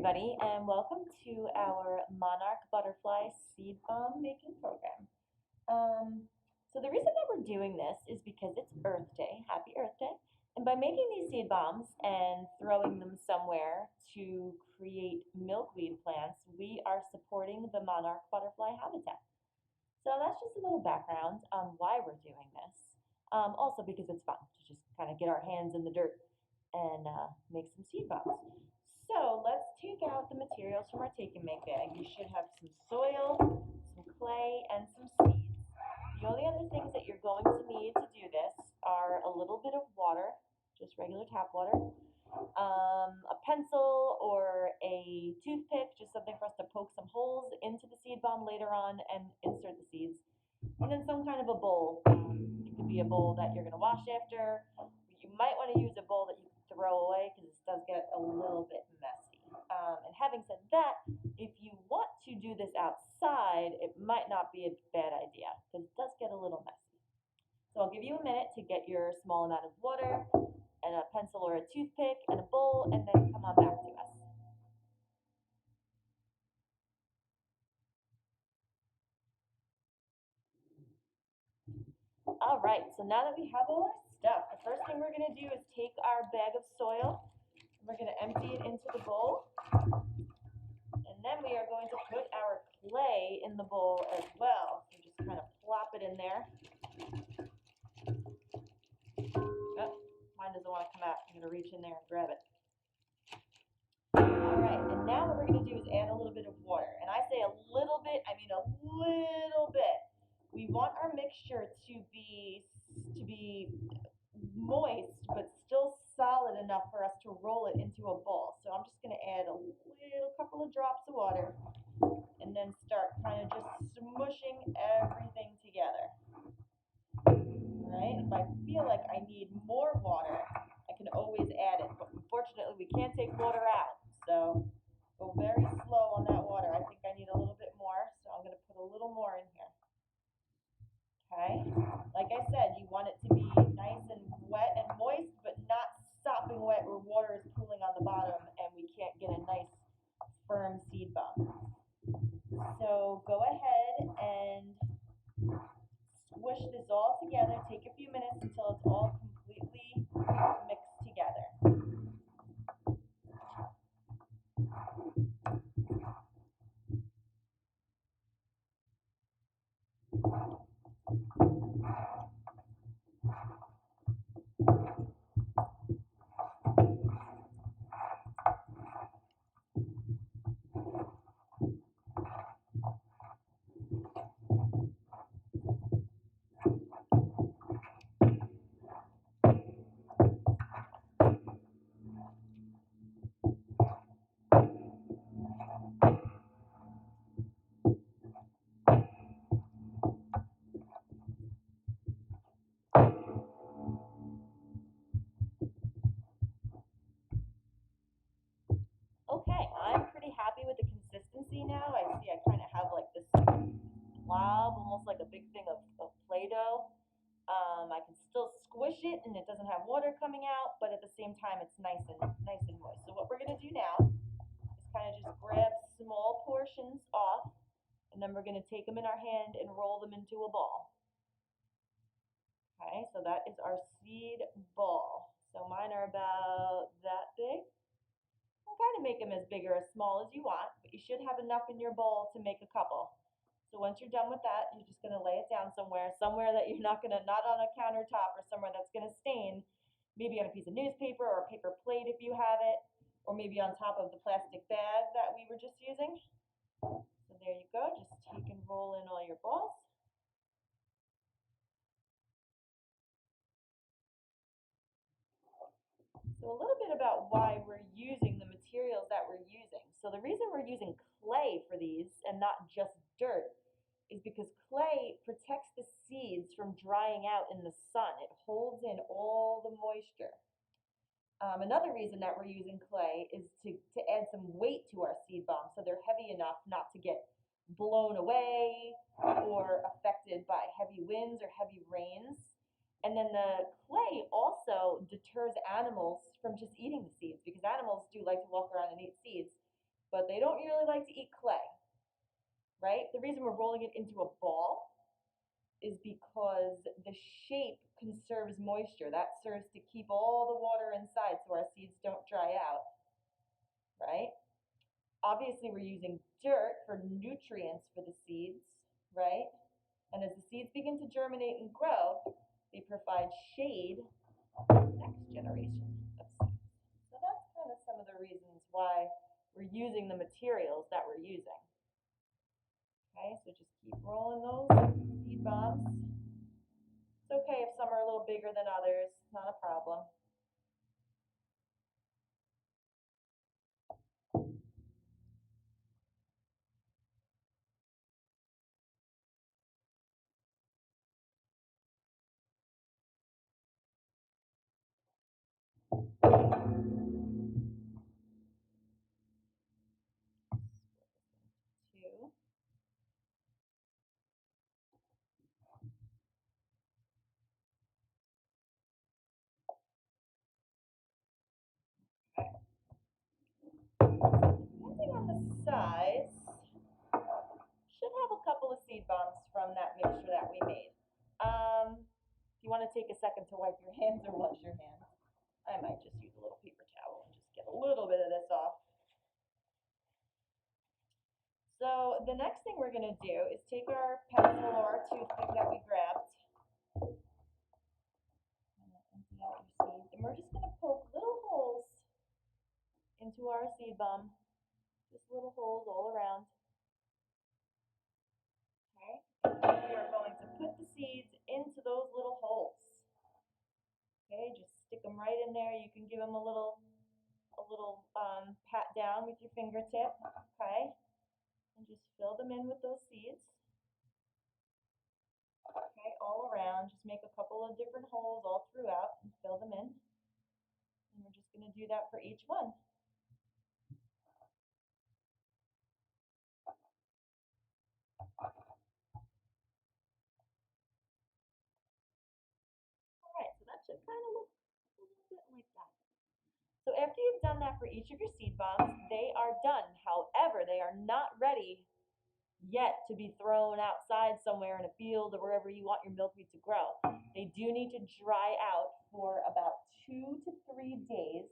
everybody, and welcome to our Monarch Butterfly Seed Bomb Making Program. So the reason that we're doing this is because it's Earth Day, Happy Earth Day, and by making these seed bombs and throwing them somewhere to create milkweed plants, we are supporting the Monarch Butterfly habitat. So that's just a little background on why we're doing this. Also because it's fun to just kind of get our hands in the dirt and make some seed bombs. So let's take out the materials from our take and make bag. You should have some soil, some clay, and some seeds. The only other things that you're going to need to do this are a little bit of water, just regular tap water, a pencil or a toothpick, just something for us to poke some holes into the seed bomb later on and insert the seeds. And then some kind of a bowl. It could be a bowl that you're going to wash after. You might want to use a bowl that you can throw away because this does get a little bit messy. And having said that, if you want to do this outside, it might not be a bad idea because it does get a little messy. So I'll give you a minute to get your small amount of water and a pencil or a toothpick and a bowl, and then come on back to us. All right, so now that we have all our stuff, the first thing we're going to do is take our bag of soil, and we're going to empty it into the bowl, and then we are going to put our clay in the bowl as well. So just kind of plop it in there. Oh, mine doesn't want to come out. I'm going to reach in there and grab it. All right, and now what we're going to do is add a little bit of water, and I say a little bit, I mean a little bit. We want our mixture to be moist, but still solid enough for us to roll it into a ball. So I'm just going to add a little couple of drops of water and then start kind of just smushing everything together. All right, if I feel like I need more water, I can always add it, but unfortunately we can't take water out. So go very slow on that water. I think I need a little bit more, so I'm going to put a little more in here. Okay, like I said, you want it to be nice and wet and moist, but not sopping wet where water is pooling on the bottom and we can't get a nice firm seed bomb. So go ahead and squish this all together. Take a few minutes until it's all completely mixed together. Okay, I'm pretty happy with the consistency now. I see I kind of have like this blob, almost like a big thing of Play-Doh. I can still squish it and it doesn't have water coming out, but at the same time it's nice and moist. So what we're going to do now is kind of just grab small portions off, and then we're going to take them in our hand and roll them into a ball. Okay, so that is our seed ball. So mine are about that big. Kind of make them as big or as small as you want, but you should have enough in your bowl to make a couple. So once you're done with that, you're just going to lay it down somewhere that you're not on a countertop or somewhere that's going to stain, maybe on a piece of newspaper or a paper plate if you have it, or maybe on top of the plastic bag that we were just using. So there you go, just take and roll in all your balls. So a little bit about why we're using the materials that we're using. So the reason we're using clay for these and not just dirt is because clay protects the seeds from drying out in the sun. It holds in all the moisture. Another reason that we're using clay is to add some weight to our seed bombs so they're heavy enough not to get blown away or affected by heavy winds or heavy rains. And then the clay also deters animals from just eating the seeds, because animals do like to walk around and eat seeds. but they don't really like to eat clay, right? The reason we're rolling it into a ball is because the shape conserves moisture. That serves to keep all the water inside so our seeds don't dry out, right? Obviously, we're using dirt for nutrients for the seeds, right? And as the seeds begin to germinate and grow, they provide shade for the next generation of seeds. So that's kind of some of the reasons why we're using the materials that we're using. Okay, so just keep rolling those seed bombs. It's okay if some are a little bigger than others, not a problem. Two. Okay. Depending on the size, should have a couple of seed bombs from that mixture that we made. If you want to take a second to wipe your hands or wash your hands, I might just use a little paper towel and just get a little bit of this off. So the next thing we're going to do is take our pencil or our toothpick that we grabbed and empty out your seeds, and we're just going to poke little holes into our seed bomb, just little holes all around. Okay, we are going to put the seeds into those little holes. Okay, just stick them right in there. You can give them a little pat down with your fingertip. Okay, and just fill them in with those seeds. Okay, all around. Just make a couple of different holes all throughout and fill them in. And we're just going to do that for each one. All right, so that should kind of look a little bit like that. So after you've done that for each of your seed bombs, they are done. However, they are not ready yet to be thrown outside somewhere in a field or wherever you want your milkweed to grow. They do need to dry out for about 2 to 3 days.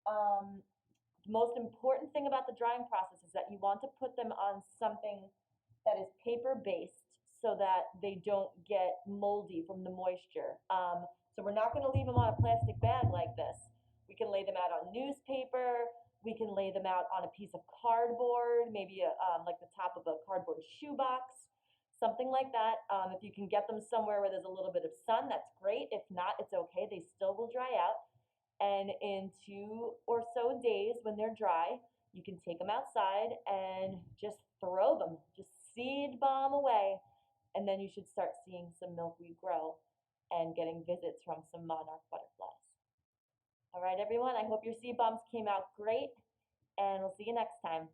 The most important thing about the drying process is that you want to put them on something that is paper based so that they don't get moldy from the moisture. So we're not going to leave them on a plastic bag like this. We can lay them out on newspaper. We can lay them out on a piece of cardboard, maybe like the top of a cardboard shoebox, something like that. If you can get them somewhere where there's a little bit of sun, that's great. If not, it's okay. They still will dry out. And in 2 or so days when they're dry, you can take them outside and just throw them, just seed bomb away. And then you should start seeing some milkweed grow and getting visits from some monarch butterflies. All right, everyone, I hope your seed bombs came out great, and we'll see you next time.